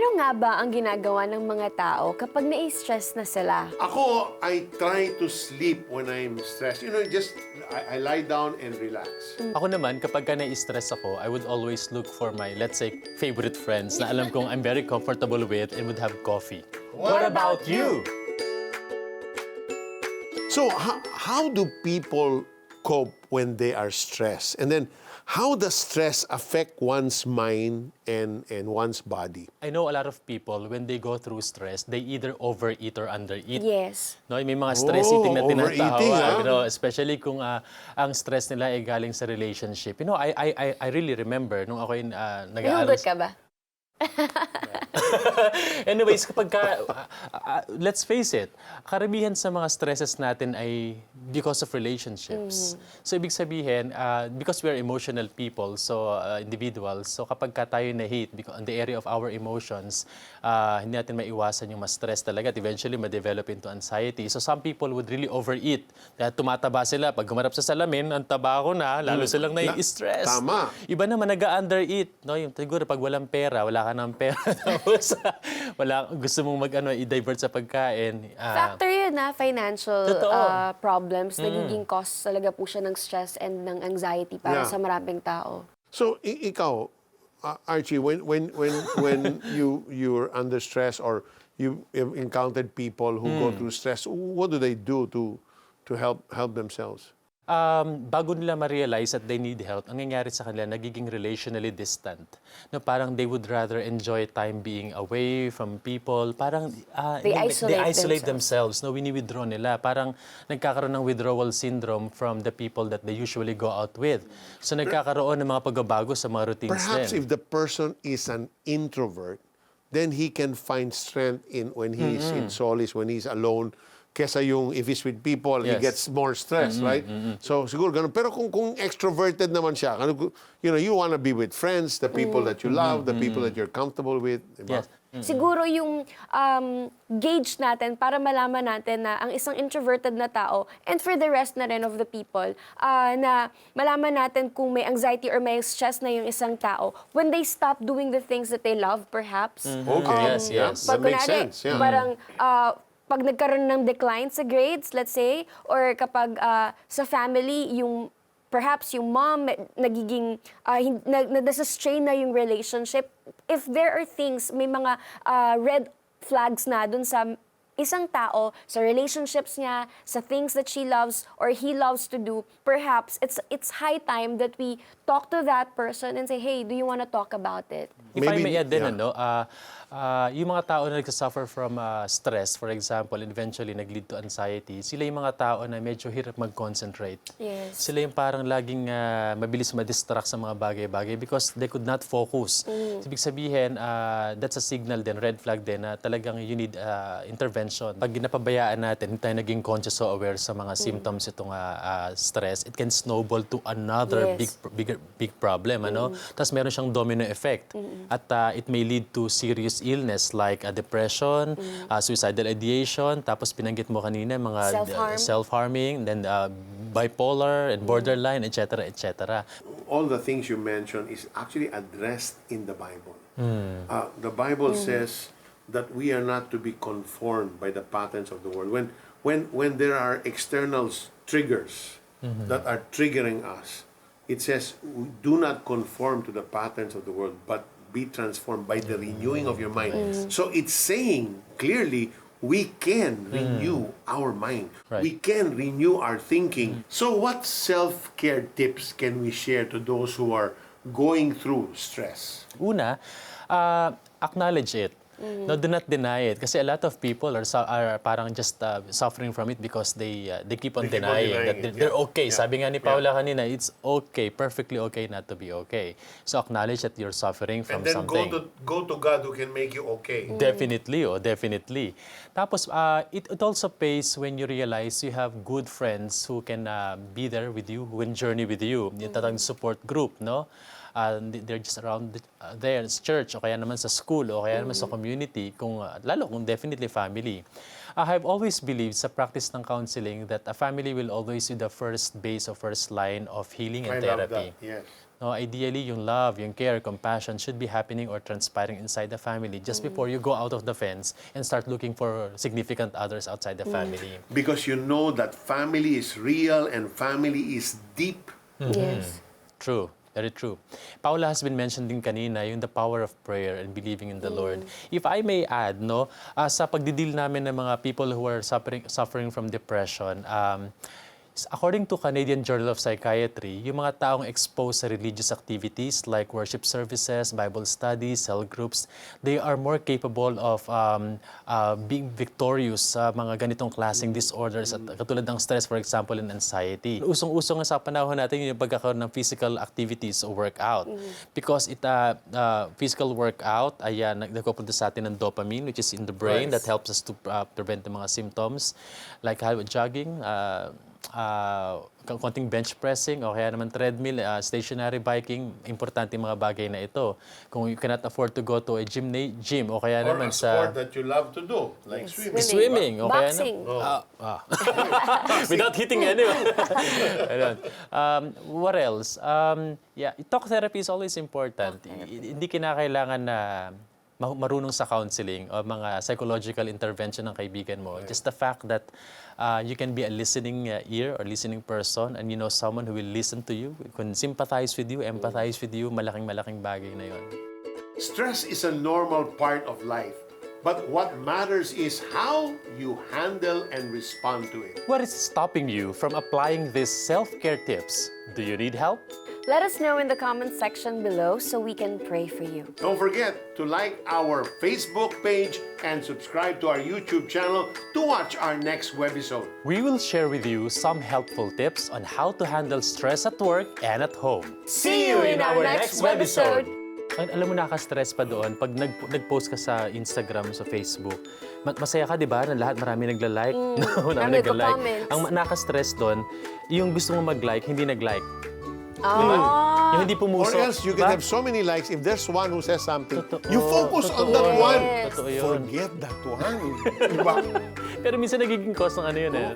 Ano nga ba ang ginagawa ng mga tao kapag nai-stress na sila? Ako, I try to sleep when I'm stressed. You know, just I lie down and relax. Ako naman, kapag ka na-stress ako, I would always look for my, let's say, favorite friends na alam kong I'm very comfortable with and would have coffee. What about you? So, how do people cope when they are stressed? And then, how does stress affect one's mind and one's body? I know a lot of people, when they go through stress, they either overeat or undereat. Yes. No, may mga stress eating na overeating, tinatawag, no? Especially kung ang stress nila ay galing sa relationship. You know, I really remember nung ako nag-aaral. Nahugot ka ba? Anyways, kapag let's face it, karamihan sa mga stresses natin ay because of relationships. So, ibig sabihin, because we're emotional people, so individuals, so kapag tayo na-hate on the area of our emotions, hindi natin maiwasan yung ma-stress talaga at eventually ma-develop into anxiety. So, some people would really overeat. Dahil tumataba sila. Pag gumarap sa salamin, ang taba ko na, lalo silang nai-stress. Tama. Iba naman nag-undereat. No? Yung, siguro, pag walang pera, wala ka ng pera. Tapos, gusto mong i-divert sa pagkain. Factor yun na financial Totoo. problems. Nagiging cause talaga po siya ng stress and ng anxiety para Yeah. sa maraming tao. So, ikaw, Archie, when you're under stress or you have encountered people who go through stress, what do they do to help themselves? Bago nila ma-realize that they need help, ang nangyayari sa kanila, nagiging relationally distant. No, parang they would rather enjoy time being away from people. Parang They isolate themselves. No, wini-withdraw nila. Parang nagkakaroon ng withdrawal syndrome from the people that they usually go out with. So nagkakaroon ng mga pagbabago sa mga routines Perhaps din. if the person is an introvert, then he can find strength when he is in solace, when he's alone. Kesa yung if he's with people, he Yes. gets more stress, right? So siguro ganun. Pero kung extroverted naman siya, you want to be with friends, the people that you love, the people that you're comfortable with. Diba? Yes. Siguro yung gauge natin para malaman natin na ang isang introverted na tao and for the rest na rin of the people, na malaman natin kung may anxiety or may stress na yung isang tao when they stop doing the things that they love, perhaps. Okay. Yes. That Pag makes kunwari, sense. Yeah. parang pag nagkaroon ng decline sa grades, let's say, or kapag sa family, perhaps yung mom nagiging nasa-strain na yung relationship. If there are things, may mga red flags na dun sa isang tao, sa relationships niya, sa things that she loves or he loves to do, perhaps it's high time that we talk to that person and say, hey, do you want to talk about it? If I Maybe, may add din, yeah. yung mga tao na nagsasuffer from stress, for example, and eventually nag-lead to anxiety, sila yung mga tao na medyo hirap mag-concentrate. Yes. Sila yung parang laging mabilis ma-distract sa mga bagay-bagay because they could not focus. Ibig sabihin, that's a signal din, red flag din, na talagang you need intervention. Pag napabayaan natin, hindi tayo naging conscious o aware sa mga symptoms itong stress, it can snowball to another Yes. big problem. Tapos meron siyang domino effect. At it may lead to serious illness like depression, suicidal ideation, tapos pinanggit mo kanina mga Self-harm. self-harming, then bipolar and borderline, etc., etc. All the things you mentioned is actually addressed in the Bible. The Bible says that we are not to be conformed by the patterns of the world. When there are external triggers that are triggering us, it says, do not conform to the patterns of the world, but be transformed by the renewing of your mind. So it's saying clearly, we can renew our mind. Right. We can renew our thinking. So what self-care tips can we share to those who are going through stress? Una, acknowledge it. No, do not deny it. Kasi a lot of people are parang just suffering from it because they keep on They keep on denying denying that it, they're yeah. okay. Yeah. Sabi nga ni Paula kanina, it's okay, perfectly okay not to be okay. So acknowledge that you're suffering from And then something. go to God who can make you okay. Definitely, definitely. Tapos, it also pays when you realize you have good friends who can be there with you, who can journey with you. Yung tatang support group, no? They're just around there, sa church, o kaya naman sa school, o kaya naman sa community, lalo kung definitely family. I have always believed sa practice ng counseling that a family will always be the first base or first line of healing and I love therapy. that. Yes. No, ideally, yung love, yung care, compassion should be happening or transpiring inside the family just before you go out of the fence and start looking for significant others outside the family. Because you know that family is real and family is deep. Yes. True. Very true. Paula has been mentioned din kanina yung the power of prayer and believing in the Lord. If I may add, no, sa pagdidil namin ng mga people who are suffering from depression, according to Canadian Journal of Psychiatry, yung mga taong exposed sa religious activities like worship services, Bible studies, cell groups, they are more capable of being victorious sa mga ganitong klaseng disorders at katulad ng stress, for example, and anxiety. Usong-uso nga sa panahon natin yung pagkakaroon ng physical activities o workout. Because physical workout ay nagpupunta sa atin ng dopamine, which is in the brain, that helps us to prevent the mga symptoms like jogging, konting bench pressing o kaya naman treadmill, stationary biking, importante mga bagay na ito. Kung you cannot afford to go to a gym o kaya Or naman a sa sport that you love to do, like swimming. swimming o kaya Boxing. without hitting anyone. Ayun. What else? Talk therapy is always important. Hindi kinakailangan na marunong sa counseling o mga psychological intervention ng kaibigan mo. Just the fact that you can be a listening ear or listening person and you know someone who will listen to you, can sympathize with you, empathize with you, malaking bagay na yon. Stress is a normal part of life. But what matters is how you handle and respond to it. What is stopping you from applying these self-care tips? Do you need help? Let us know in the comment section below so we can pray for you. Don't forget to like our Facebook page and subscribe to our YouTube channel to watch our next webisode. We will share with you some helpful tips on how to handle stress at work and at home. See you in our next webisode. Alam mo, nakaka-stress pa doon pag nag-post ka sa Instagram, sa Facebook. Masaya ka, di ba? Na lahat marami nagla-like. Marami nagla-like. nagko-comments. Ang nakaka-stress doon, yung gusto mo mag-like, hindi nag-like. Yung hindi Or pumuso. else you can Diba? have so many likes. If there's one who says something, Totoo. you focus on that Totoo. one. Yes. Totoo yun. Forget that one. Diba? Pero minsan nagiging cause ng ano yun eh.